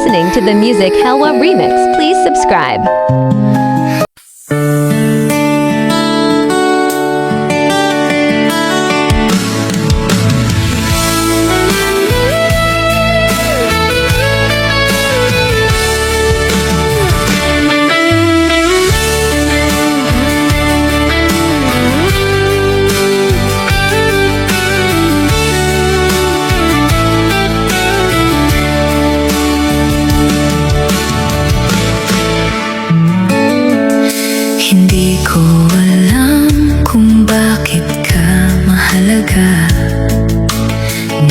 listening to the Music Helwa remix. Please subscribe. Hindi ko alam kung bakit ka mahalaga,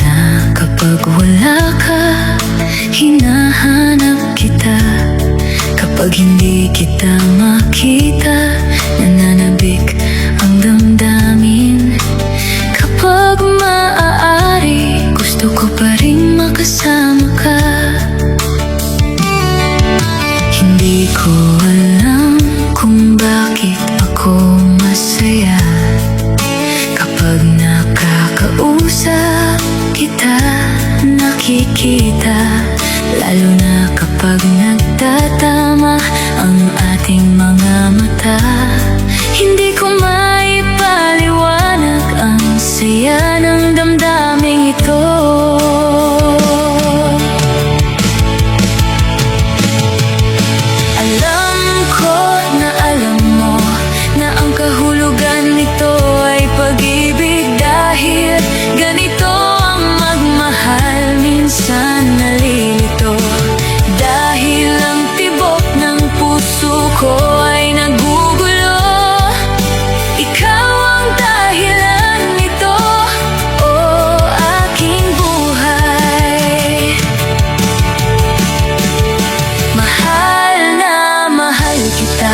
na kapag wala ka, hinahanap kita. Kapag hindi kita makita, nananabik ang damdamin. Kapag maaari, gusto ko pa rin makasama ka. Hindi ko alam kung bakit ako masaya kapag nakakausap kita, nakikita. Lalo na kapag nagtatama ang ating mga mata. Hindi ko maipaliwanag ang saya ng damdaming ito. Ko ay nagugulo, ikaw ang dahilan nito, oh aking buhay. Mahal na mahal kita,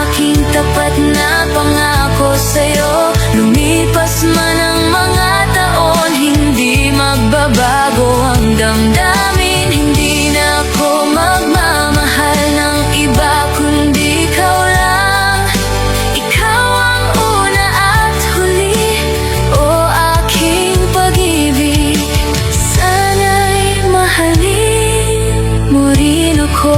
aking tapat na pangako sa'yo. Lumipas man ang mga taon, hindi magbabago ang damdamin. Hindi na ako magmamahal ng iba, kundi ikaw lang. Ikaw ang una at huli, o aking pag-ibig. Sana'y mahalin mo rin ako.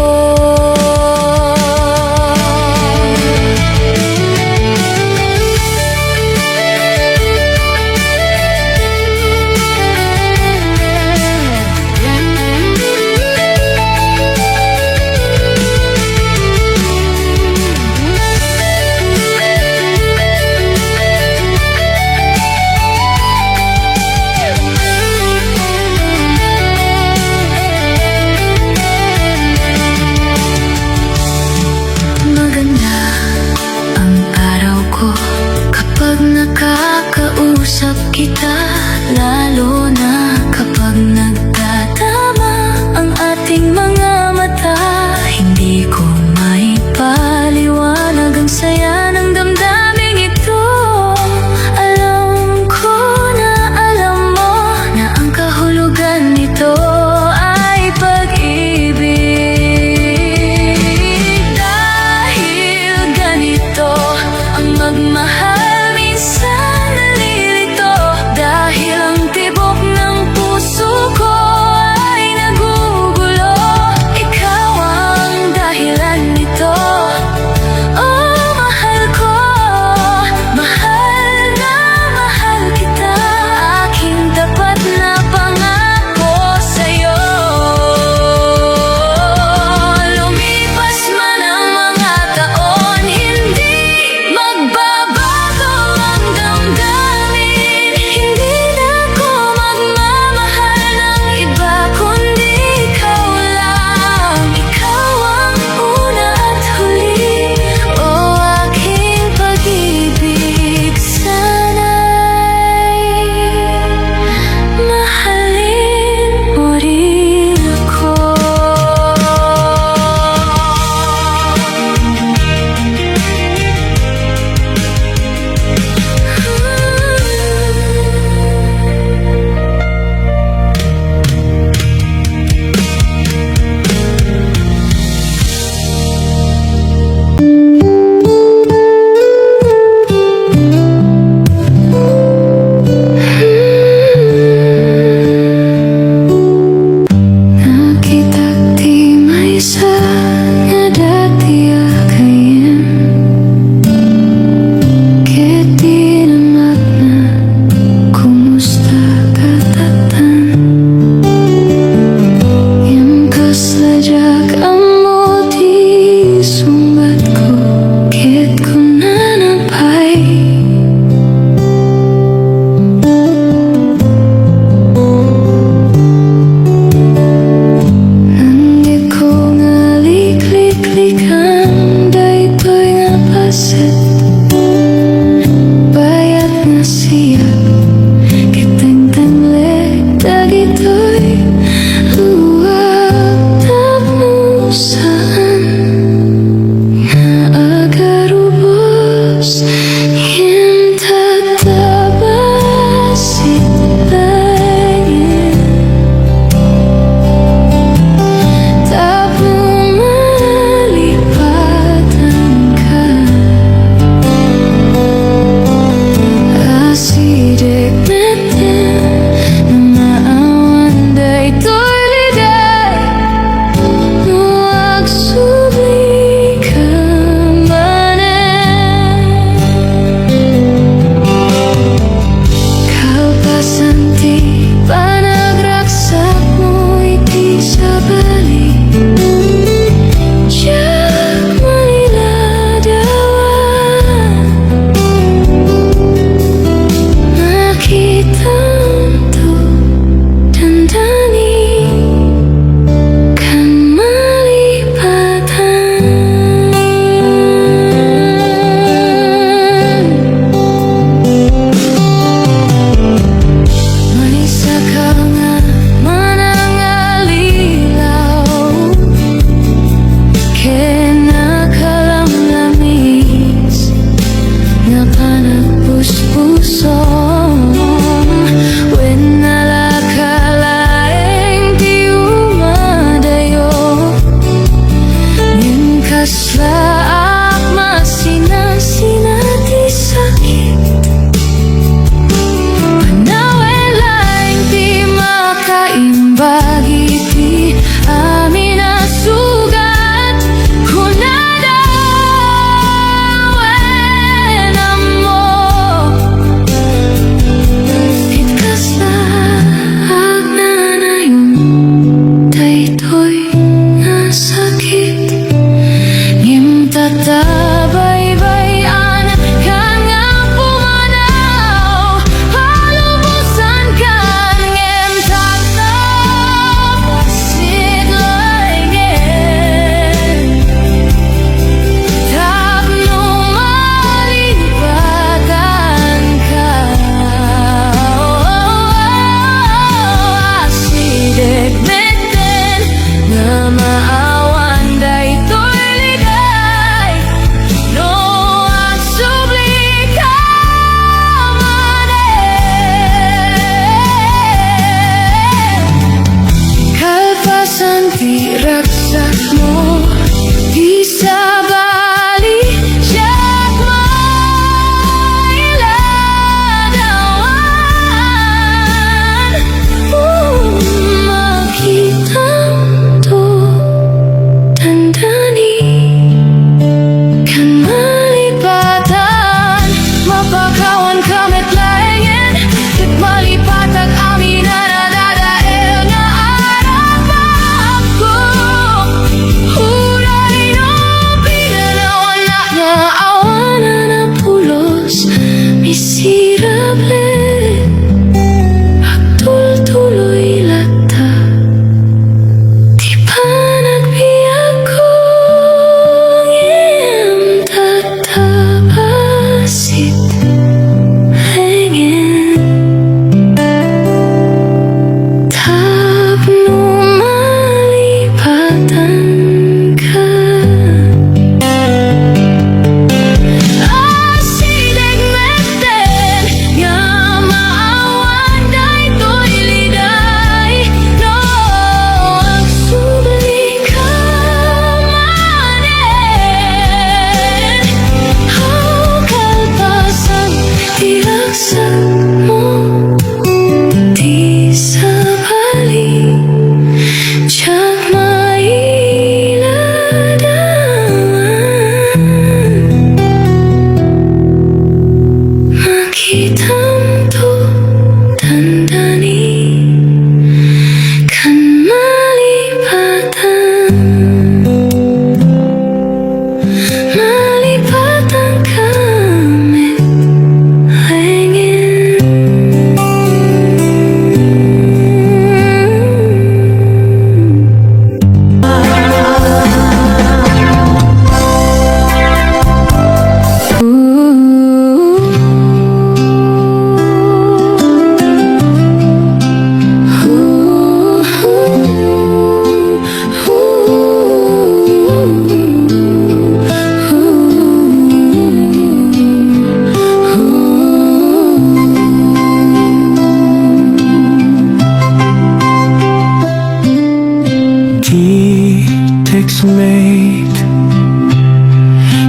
textmate,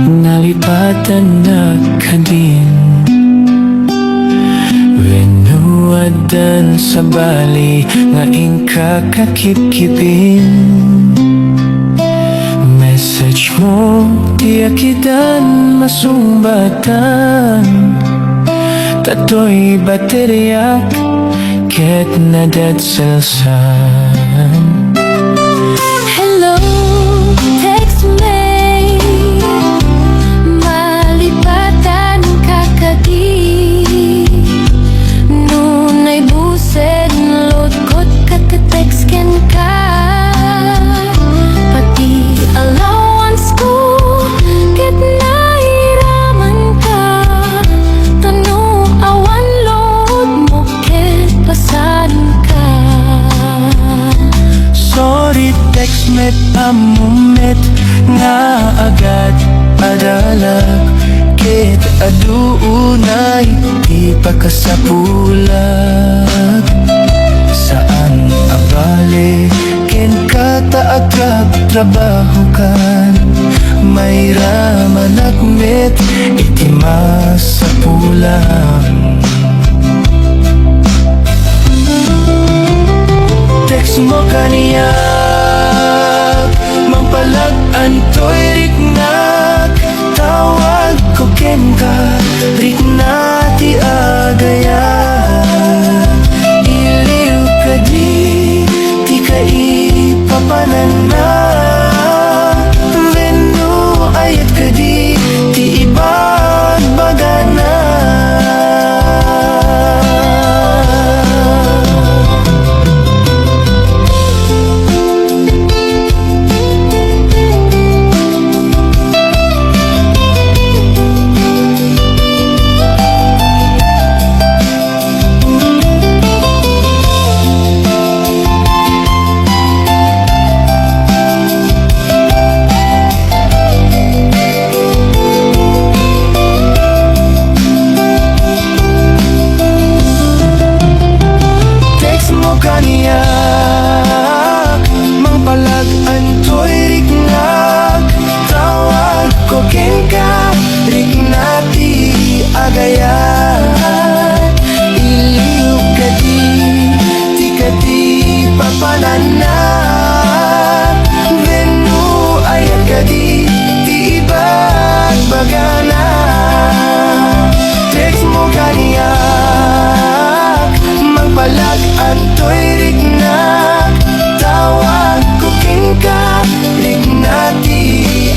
nalipatan na ka din. Venuadan sa bali, ngaing kakakip-kipin. Message mo, tiyakidan masumbatan. Tatoy bateryak, ket na dead selsan. Hello, text me. Malipatan kakadi. Nunay busen, load kot kaka-text ken ka. Pati allowance ko, ket nahiraman ka. Tanu awan load mo, ket pasan ka. Sorry textmate amumet, nga agad adalag. Ket aduunay, di pa kasapulag. Saan abale, ken kataagab trabaho kan. May raman akmet, iti masapulang. Text mo kaniya, mampalag antoy riknak. Tawag ko ken ka, rikna ti agaya. Iliw ka di ka ipapanan na. Venu ayat ka di ibag bagana. Kaniyak, mangpalag antoy riknak. Tawag ko ken ka, riknati agayan. Iliw ka di ka di papanana. Venu ayat ka di ibag bagana. Text mo kaniyak, mangpalag antoy riknak. Tawag ko ken ka, riknati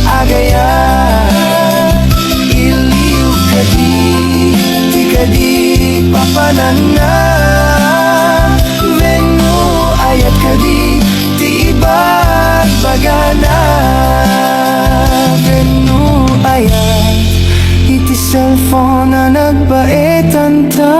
agayan. Iliw ka di papanana. Venu ayat ka di ibag bagana. Venu ayat, iti cellphone na nagbaitan ta.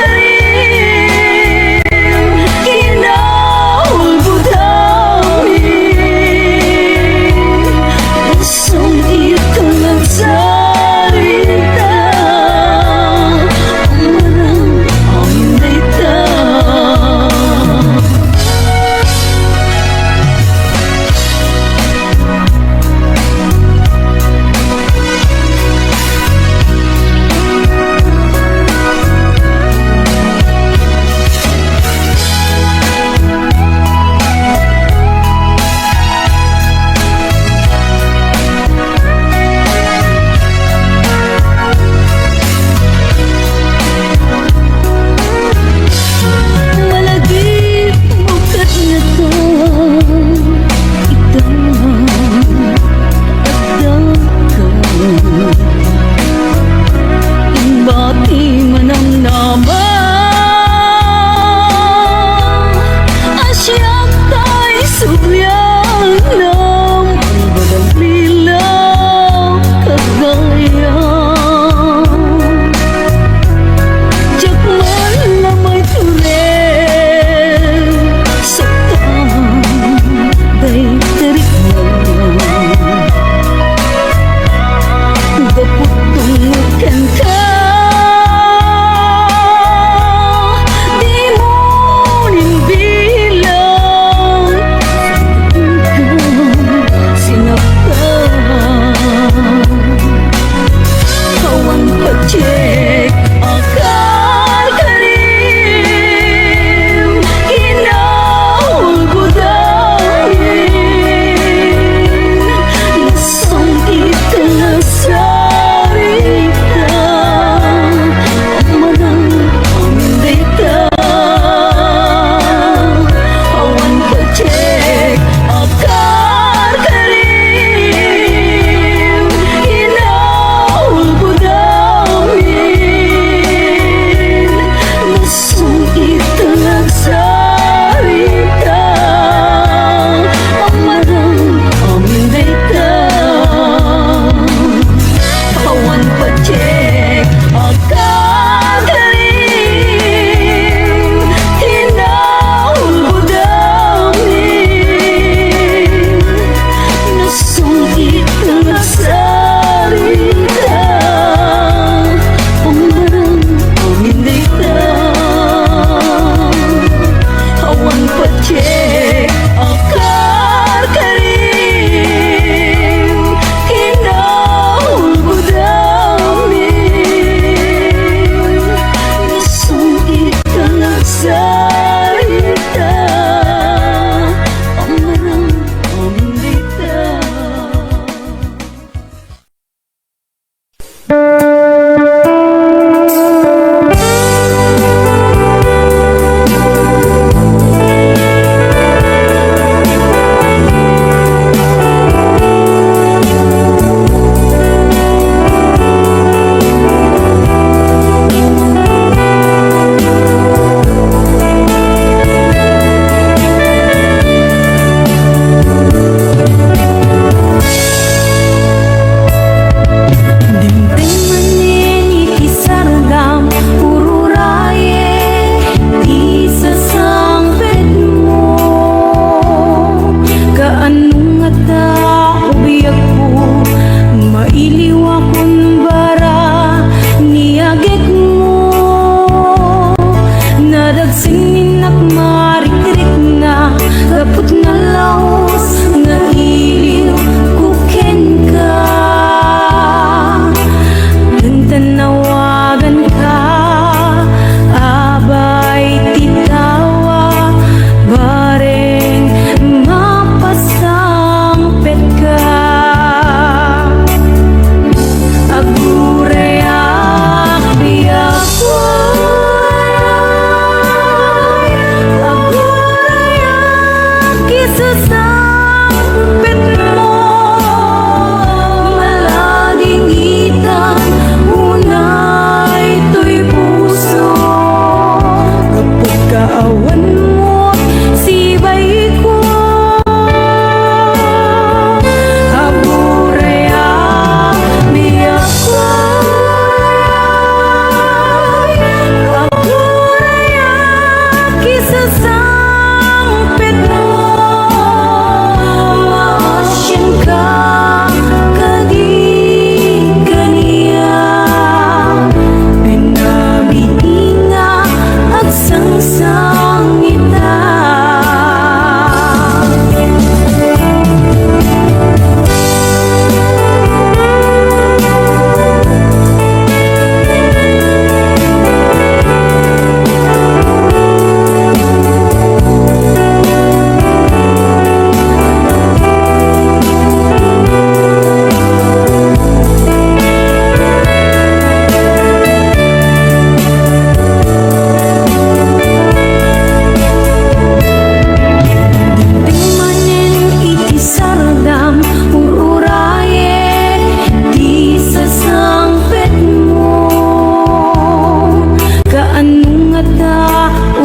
makarim Kinaulbudami Pusong ito nagsalita Umarang ang data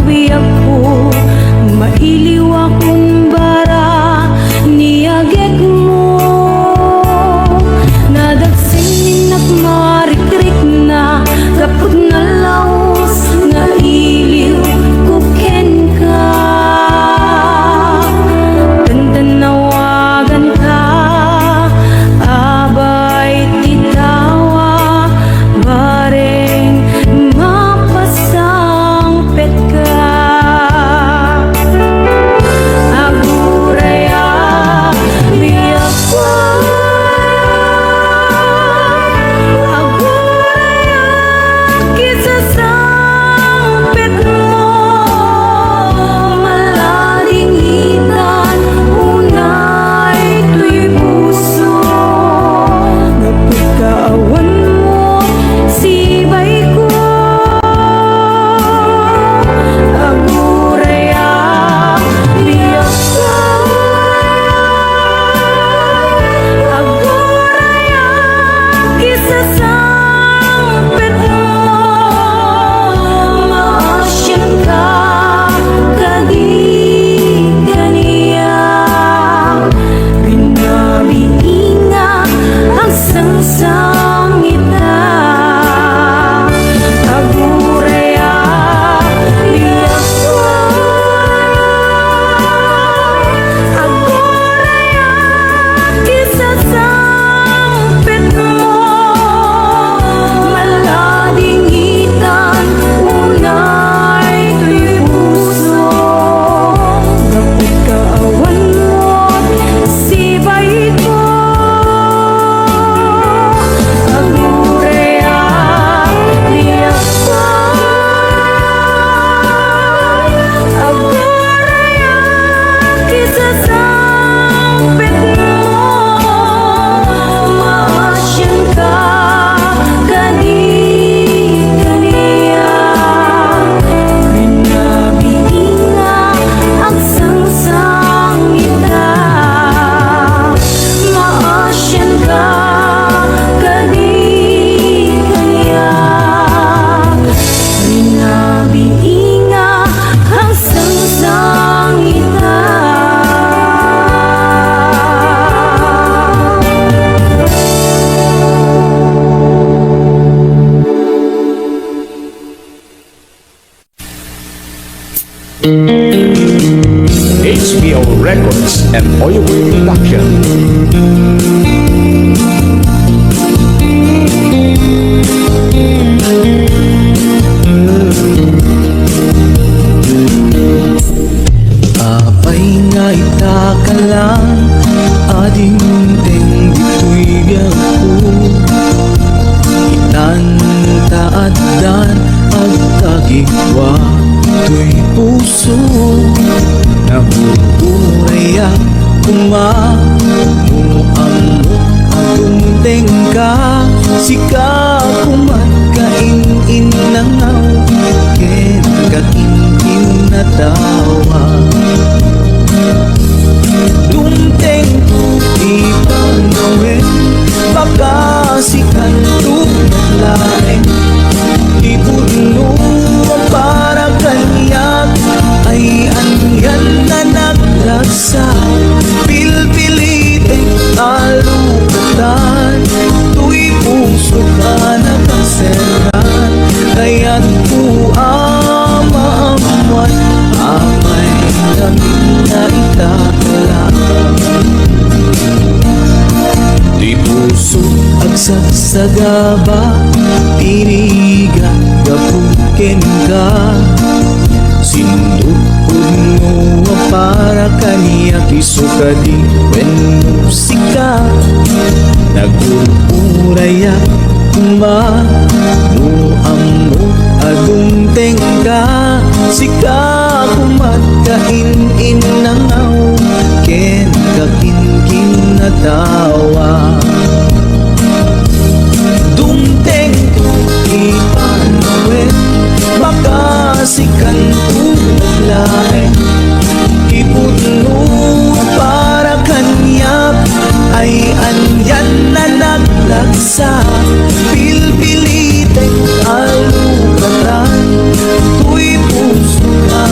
biyag ko mailiw akong bara niyagek mo nadagsing nagmarikrik na kapag nalaos na iliw kuken ka ganda nawagan ka abay titawa bareng mapasang pet ka aguraya biyak ko aguraya kisa sang pet mo malaring hitan unay tuy puso napagkaawan mo sibay ko aguraya biyak ko aguraya kisa sang pet mo maasyan ka kadi kaniya binabiinga ang sangsangita aguraya biyak ko aguraya kisa sang pet mo malading hitan unay tuy puso kapag kaawan mo sibay ko aguraya biyak ko aguraya kisa sang pet mo maasyan ka kadi kaniya binabiinga ang sangsangita maasyan ka kadi kaniya binabiinga ang sangsangita HBO Records and Oyaway Production. Apay nga itaka lang ading teng dito'y biyak ko itan taadan agkagigwa to'y puso nabuburaya kumamuamot tumteng ka sika kumatkain nangaw ken kakin natawa tumteng ipanawin baka sikan lain ipuno para kanyak ay angyan na naglagsa pilpilitin alukatan tuy puso ka nakaseran kaya't po amaamuan apay namin na itakalang di puso agsagsagaba tiniga gapuken ka sindukod mo para kaniya kisukadi when musika nagururaya kumba muamot agumteng ka sika kumatkain inangaw ken kakinkin natawa dumteng ipanawin makasikan lain ipuno para kanyak ay anyan na naglagsa pilpilitin alukatan tuy puso ka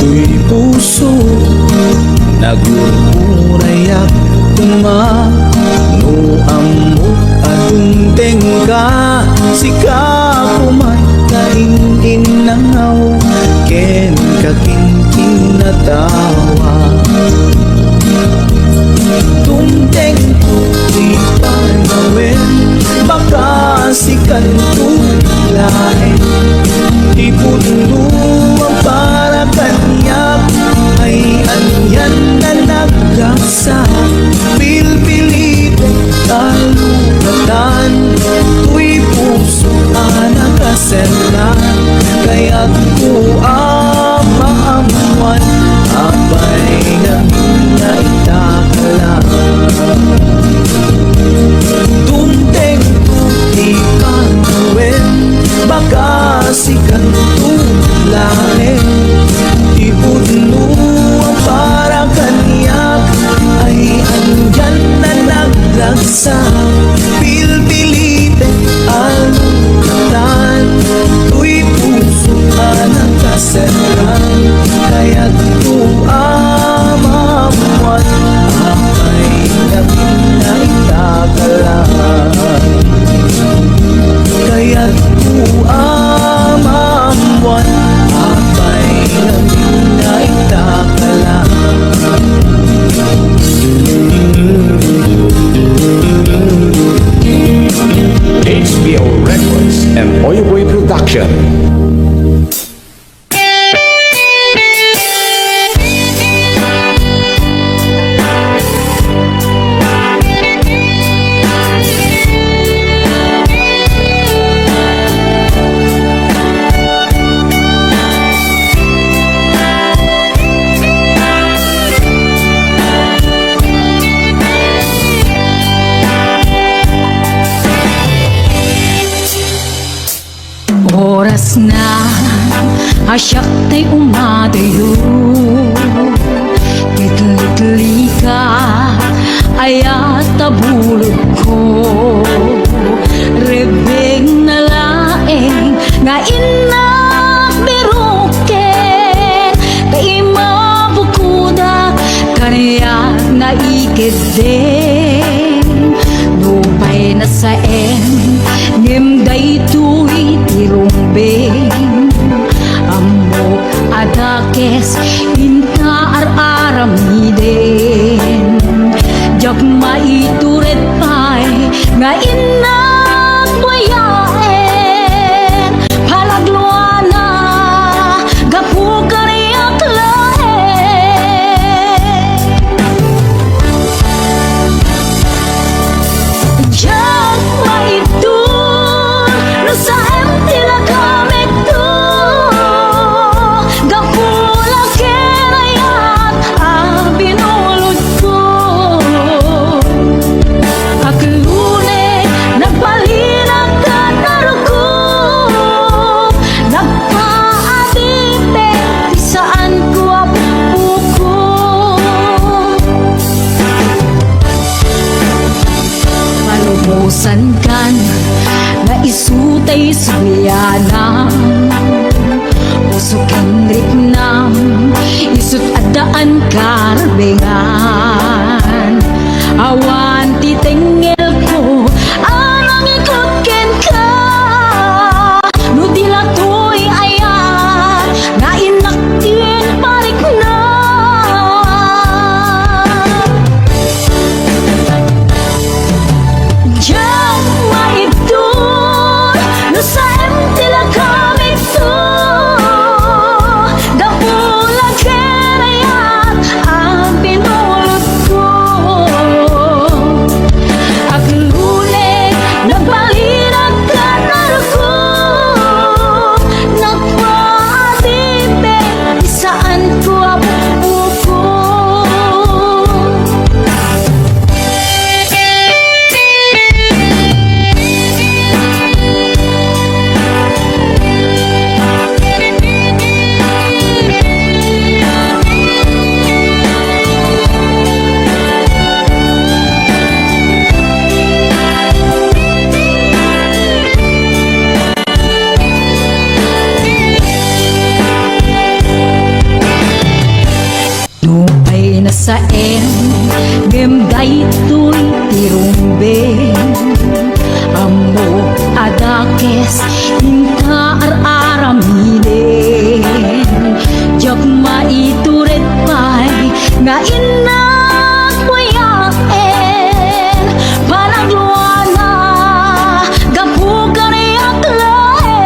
tuy puso nagururayak kuma no amot adungteng ka sika kumat kain-inaw ken kakin-kin natawa tungteng tuy panawin baka sikan tulain ipundo ang para kanyak ay anyan na naglaksa bilbilite talukatan tuy puso anakasenlan kaya't ko amaamuan apay na itakalan tungteng tuti panawin baka sikan tulain ipundo ang para kanyak ay andyan na naglagsa bilbilite alukatan tuy puso anakasenlan kaya't ko amamuan apay na itakalan kaya't ko amamuan apay na itakalan HBO Records and Oyoboy Production. Oras na asyak tay umadayo Litli ka ayat tabulog ko Rebeng na laeng nga inak biruken Kay mabukuda kaniya na ikideng Lupay na saen ngimday tuy tirumbeng Amo adakes inta ar-aramiden Jak maituret pay nga inak bayaen Palagluana gapu kariyak laen Jak maitur no sa empty la kamit to Gapula kenayat ang binulod ko Aklune nagpalinag ka narukup Nagpaadite di saan ko apuko Palubusan kan na isutay suyanam Usukang riknam isut adaan karbengan Awan titengel ko anang ikot ken ka No dilatoy ayan na inaktin parik na Diyan maitur no sa empty la kamit to Gapula kenayat ang binulot ko sa en gem daytoy tirumbeng amo adakes inta ar-aramiden jak maituret pay nga inak kuyaen panagluana gapugan yak laen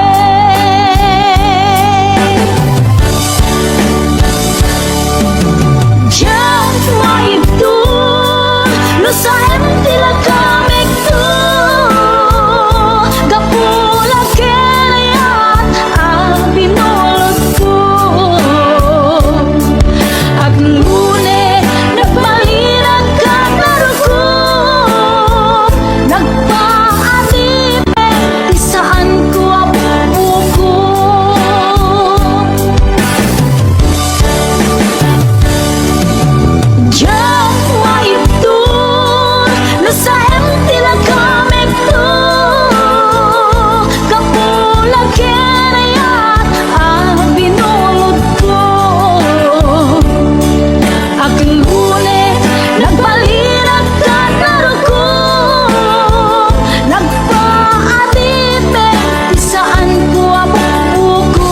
jak maitun no sa tila kamik tu gapula kelayan ang binulot ko ag lune nagpaliran ka naruko nagpaatip di saan ko abuko Diyan maitun no sa tila kamik tu gapula kelayan ang binulot ko ag lune nagpaliran ka naruko nagpaatip di saan ko abuko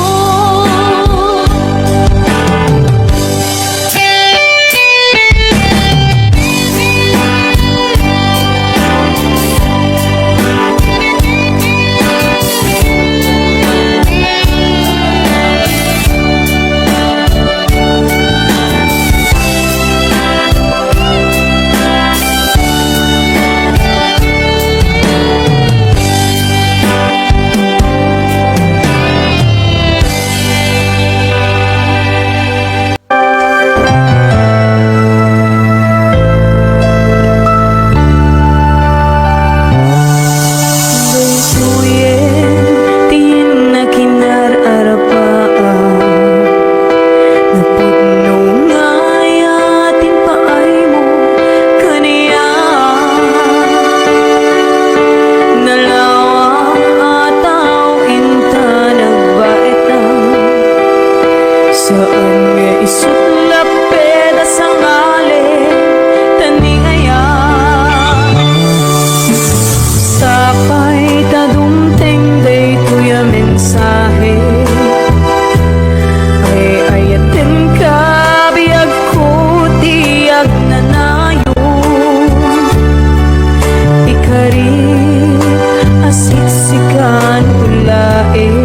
Suyen tin na kinar-arapaan napudno ngayatin paay mo kaniya nalawa ataw inta nagbaetan saan nga isutlap peda sa ngalen taningaya Sapay tadumteng day tuya mensahe ay ayatin ka biyag ko tiyag nanayon ikari asiksikan tulain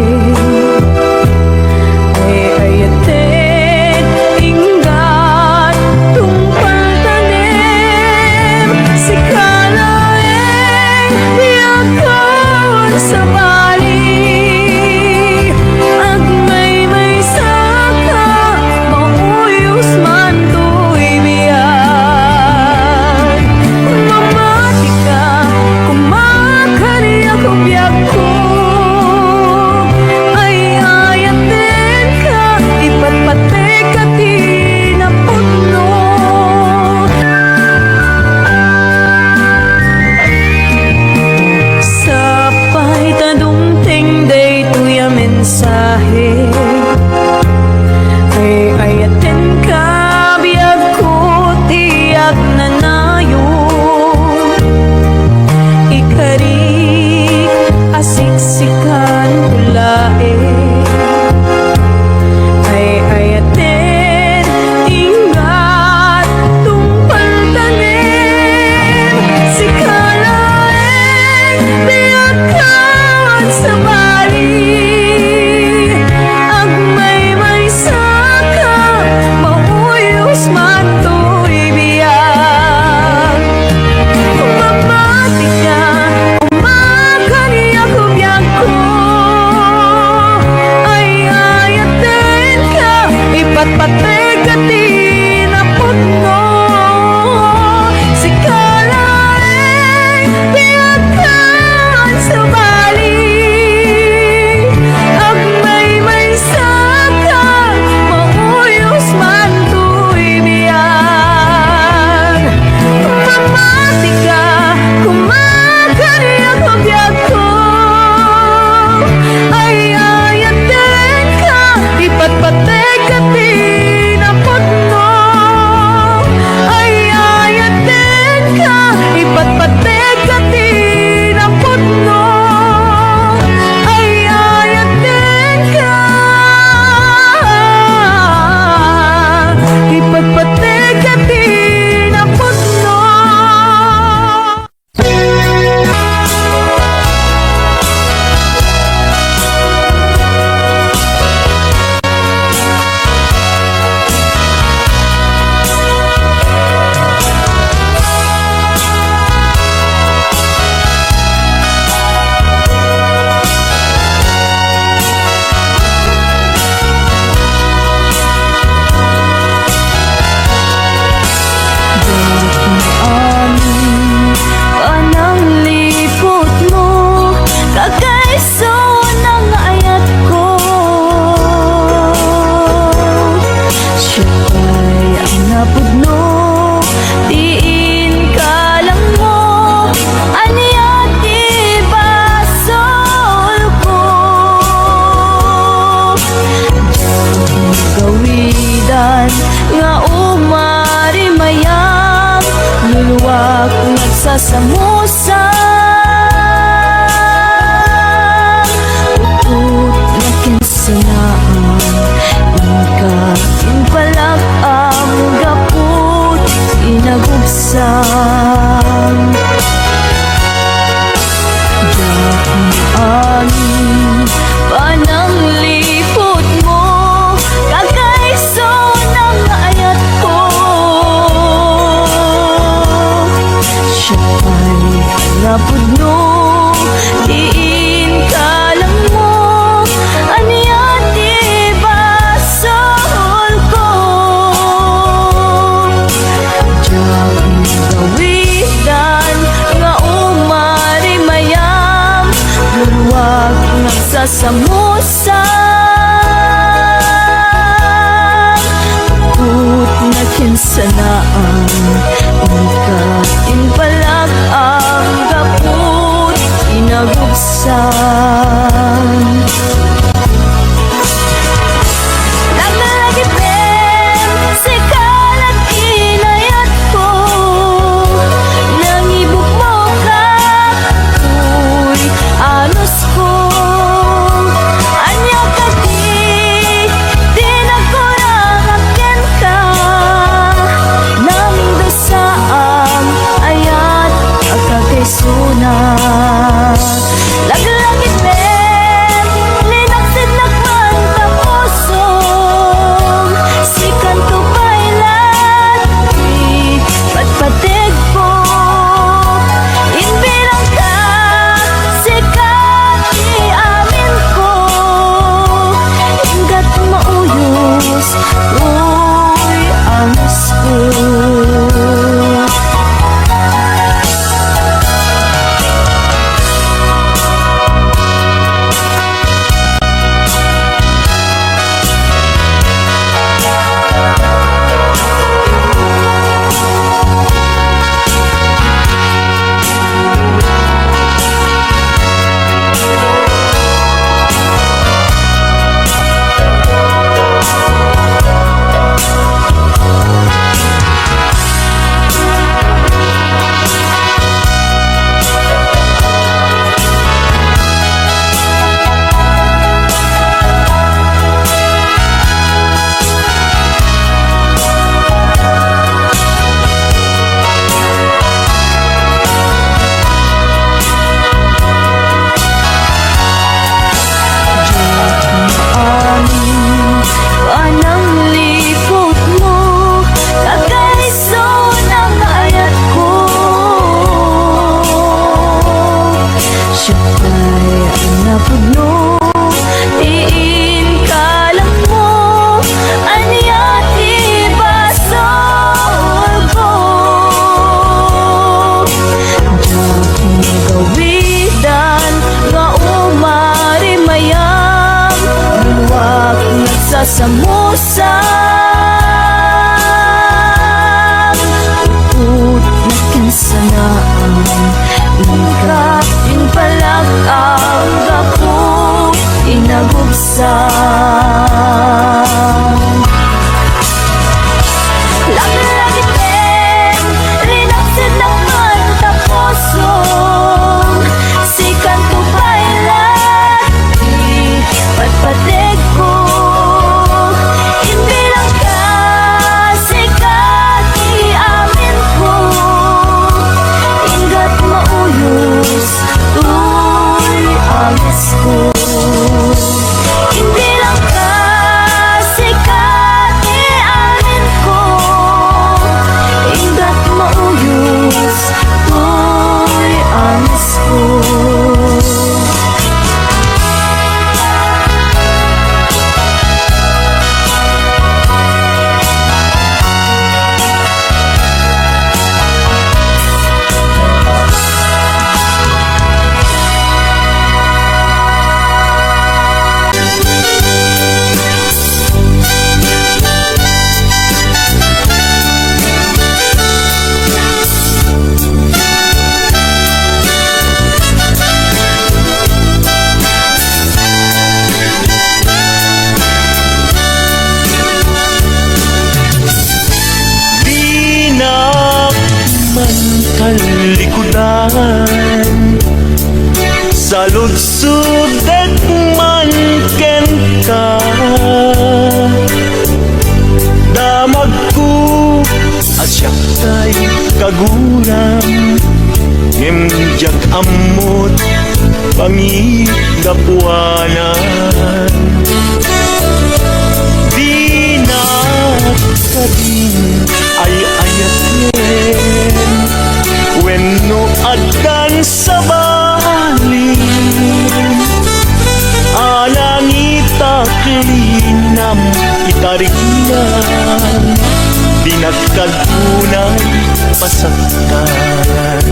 ay ayatin inggat tumpal tanim si kalaeng biyakon sa bali ag may saka mauyos man to'y biyag mamati ka kumakari ako biyag ko ay ayatin ka ipatpatek ka tinapudno Sapay tadumteng day tuya mensahe ay ayatin ka biyag ko tiyag nanayon ikari asiksikan tulain ay ayatin ingat tumpal tanim si kalaeng biyagkan sa bali ag may saka mauyos man to'y biyag mamati ka kumakani ako biyag ko ay ayatin ka ipatpatek ka tinapudno si kalaeng biyagkan sa bali ag may saka mauyos man to'y biyag nga umari mayam luluwag nagsasamusa utut na kinsanaan inka inpalak ang gaput inagubsang ani panang lipot mo kakaiso ng ayat ko siya pa'y lapod no diin kalang mo aniya di basol ko diyak gawidan nga umari mayam luluwag nagsasamusa tut na kinsanaan ika inpalag ang gaput inagubsan naglagipin si kalat inayat ko nangibog mo ka uy anos ko anya ka di nagkurang akin ka nang dosa kapulan sa ludsudek man ken ka damag ko asyak tay kaguram ngimjag amot pangigapuanan di na kadin ay ayatin wenno adan sa balin anang itaklinam itariknan dinagkagunay pasaktan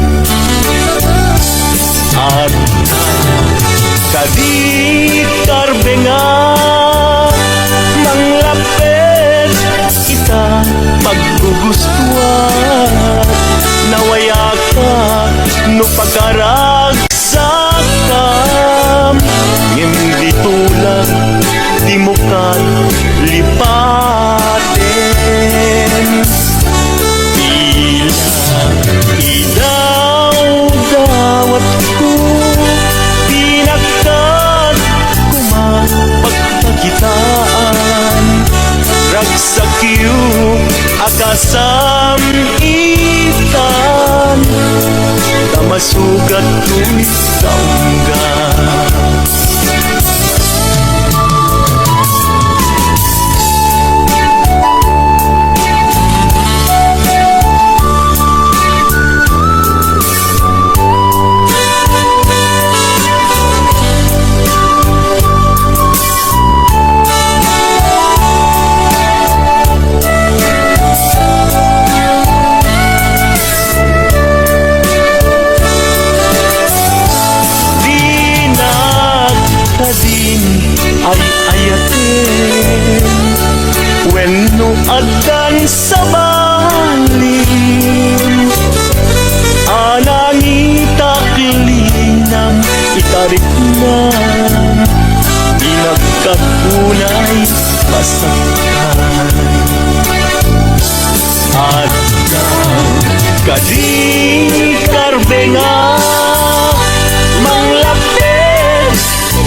at kadi karbenga manglapet kita paggugustuhan nawaya ka no pagkaragsakam ngimdi tulak di mo ka lipaten idawat ko pinagkat kumapagpagitaan ragsakyo akasam itan tamasugat ko'y kaungga wenno adan sa balin anang itaklinam itariknan inagkagunay masaktan at kadi karbenga manglapit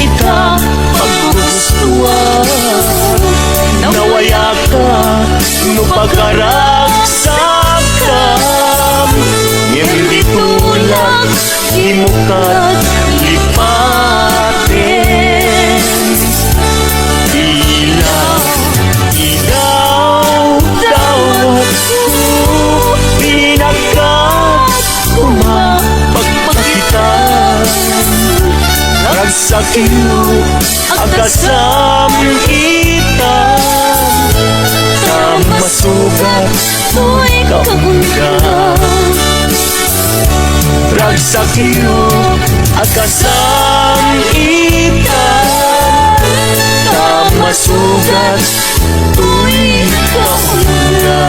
ita paggustuhan nawaya ka no pagkaragsakam ngimdi tulak di mo ka lipaten idawat ko pinagkat kumapagpagitan ragsakyo akasam itan masugat Tuwing kaungga ragsakyo akasam itan masugat tuwing kaungga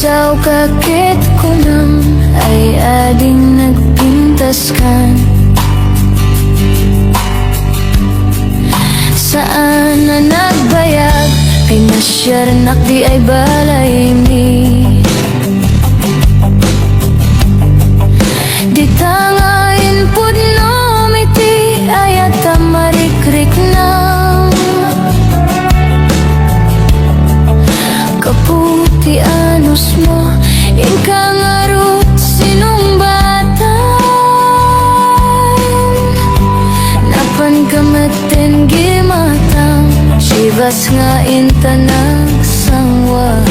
Isaw kakit ko lang ay ading nagpintas kan. Saan na nagbayag kay nasyarnak di ay balay mi. Di tangain pud no miti ayat marikrik na. Kaputi anos mo ingkang arut sinumbatan. Napan kamaten gimatang sibas nga intanang sangwan.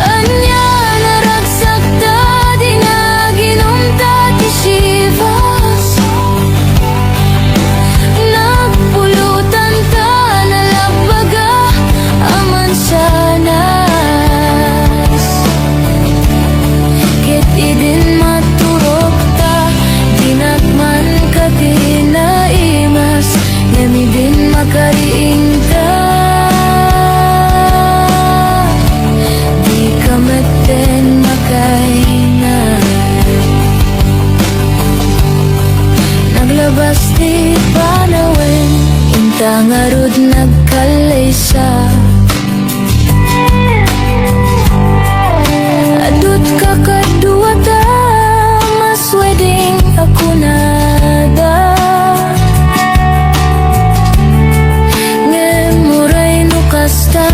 Anya naragsak ta di na ginumta ti sibas. Nagpulutan ta nalabaga aman sanas. Ket idin maturok ta dinakman ka di naimas. Ngami din makariing ta. Di ka maten makainan. Naglabas di panawin intang arud nagkalaysa. Adut ka kadua ta mas wedding ako nada. Ngemuray no kasta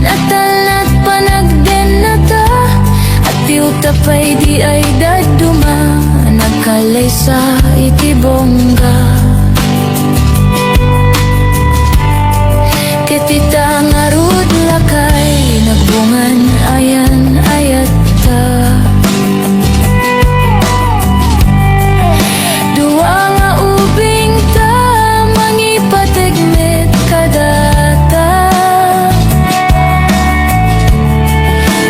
natalnat panagden na ta. At tiutapay di ay daduma nagkalaysa iti bongga. Ketita ngarud lakay nagbungan ayan ayat ta. Dua nga ubing ta mangipatigmet kadata.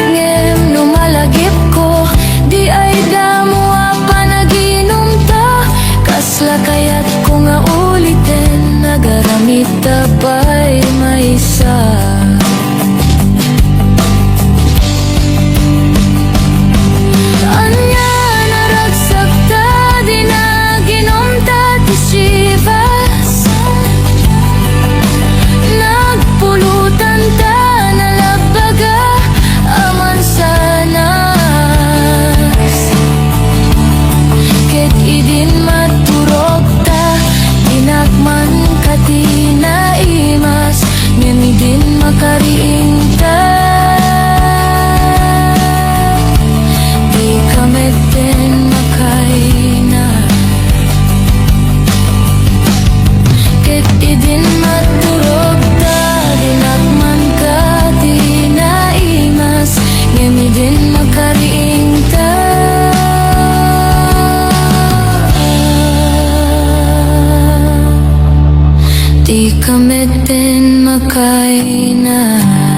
Ngem numalagip ko di ay damo panaginom ta. Kasla kayat ko nga ulitin nagaramit ta pa'y maysa. Anya naragsak ta di na ginumta ti sibas. Nagpulutan ta nalabaga aman sanas. Ket idin maturog ta dinakman ka di naimas. Ngami din makariing ta. Di ka meten makainan. Ket idin maturog ta dinakman ka di naimas. Ngami din makariing ta. Di ka meten makainan.